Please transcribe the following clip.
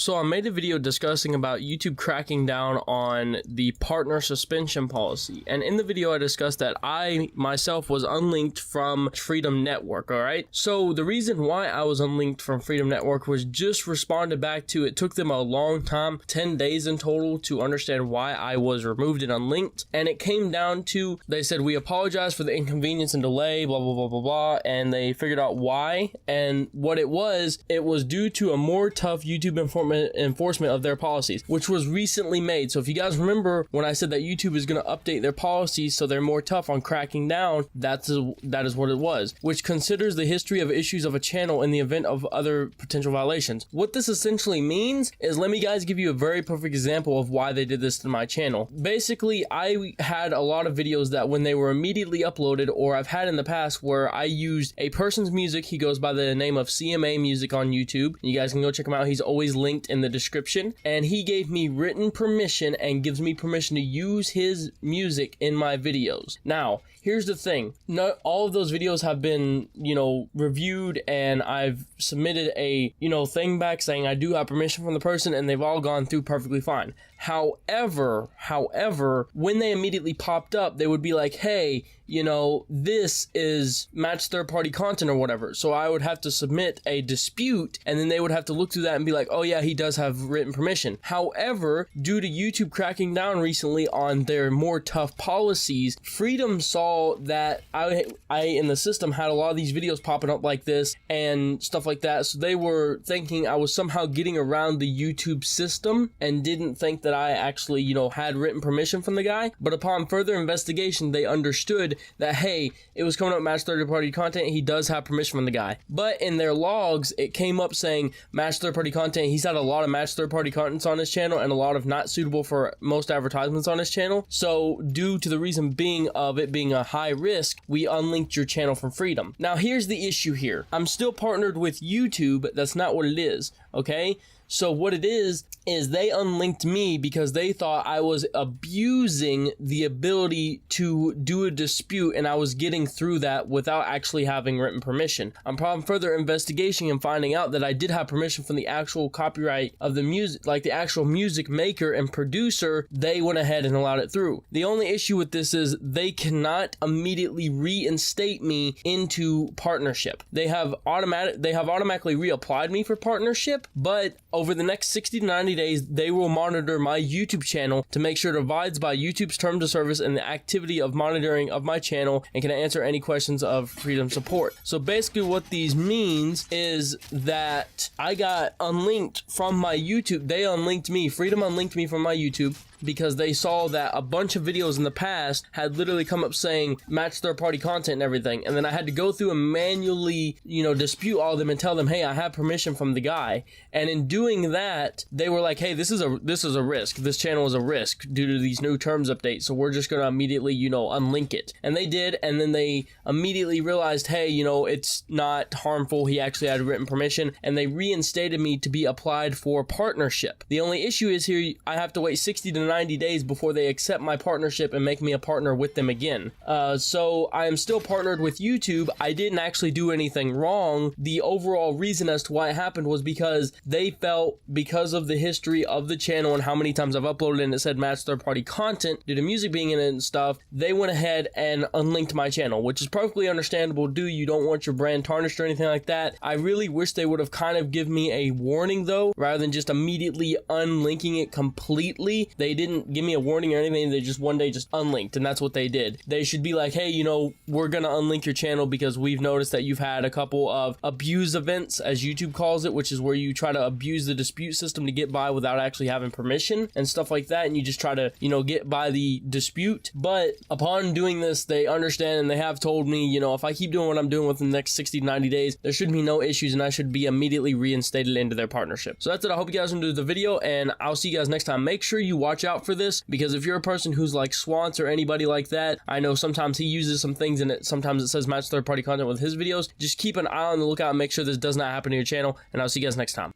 So I made a video discussing about YouTube cracking down on the partner suspension policy. And in the video, I discussed that I myself was unlinked from Freedom Network, all right? So the reason why I was unlinked from Freedom Network was just responded back to. It took them a long time, 10 days in total, to understand why I was removed and unlinked. And it came down to, they said, we apologize for the inconvenience and delay, blah, blah, blah, blah, blah. And they figured out why. And what it was due to a more tough YouTube enforcement of their policies, which was recently made. So if you guys remember when I said that YouTube is going to update their policies so they're more tough on cracking down, that is what it was, which considers the history of issues of a channel in the event of other potential violations. What this essentially means is, let me guys give you a very perfect example of why they did this to my channel. Basically, I had a lot of videos that when they were immediately uploaded, or I've had in the past where I used a person's music. He goes by the name of CMA Music on YouTube. You guys can go check him out. He's always linked in the description. And he gave me written permission and gives me permission to use his music in my videos. Now, here's the thing. Not all of those videos have been, reviewed, and I've submitted a, thing back saying I do have permission from the person, and they've all gone through perfectly fine. However, when they immediately popped up, they would be like, hey, this is match third-party content or whatever. So I would have to submit a dispute, and then they would have to look through that and be like, oh yeah, he does have written permission. However, due to YouTube cracking down recently on their more tough policies, Freedom saw that I in the system had a lot of these videos popping up like this and stuff like that. So they were thinking I was somehow getting around the YouTube system and didn't think that I actually, had written permission from the guy. But upon further investigation, they understood that, hey, it was coming up match third-party content. He does have permission from the guy. But in their logs, it came up saying match third-party content. He's had a lot of match third-party contents on his channel and a lot of not suitable for most advertisements on his channel. So due to the reason being of it being a high risk, we unlinked your channel from Freedom. Now, here's the issue here. I'm still partnered with YouTube. That's not what it is, okay? So what it is they unlinked me because they thought I was abusing the ability to do a dispute, and I was getting through that without actually having written permission. Upon further investigation and finding out that I did have permission from the actual copyright of the music, like the actual music maker and producer, they went ahead and allowed it through. The only issue with this is they cannot immediately reinstate me into partnership. They have automatically reapplied me for partnership, but over the next 60 to 90 days, they will monitor my YouTube channel to make sure it abides by YouTube's terms of service and the activity of monitoring of my channel, and can answer any questions of Freedom support. So basically what these means is that I got unlinked from my YouTube. They unlinked me. Freedom unlinked me from my YouTube because they saw that a bunch of videos in the past had literally come up saying match third-party content and everything, and then I had to go through and manually, dispute all of them and tell them, hey, I have permission from the guy. And in doing that, they were like, hey, this is a risk. This channel is a risk due to these new terms updates, so we're just gonna immediately, unlink it. And they did, and then they immediately realized, hey, it's not harmful. He actually had written permission, and they reinstated me to be applied for partnership. The only issue is here, I have to wait 60 to 90 days before they accept my partnership and make me a partner with them again. So I am still partnered with YouTube. I didn't actually do anything wrong. The overall reason as to why it happened was because they felt, because of the history of the channel and how many times I've uploaded and it said match third-party content due to music being in it and stuff, they went ahead and unlinked my channel, which is perfectly understandable. You don't want your brand tarnished or anything like that. I really wish they would have kind of given me a warning though, rather than just immediately unlinking it completely. They didn't give me a warning or anything. They just one day just unlinked, and that's what they did. They should be like, hey, we're gonna unlink your channel because we've noticed that you've had a couple of abuse events, as YouTube calls it, which is where you try to abuse the dispute system to get by without actually having permission and stuff like that, and you just try to, get by the dispute. But upon doing this, they understand, and they have told me, if I keep doing what I'm doing within the next 60 to 90 days, there should be no issues, and I should be immediately reinstated into their partnership. So that's it. I hope you guys enjoyed the video, and I'll see you guys next time. Make sure you watch out for this, because if you're a person who's like Swans or anybody like that, I know sometimes he uses some things in it. Sometimes it says match third-party content with his videos. Just keep an eye on the lookout and make sure this does not happen to your channel, and I'll see you guys next time.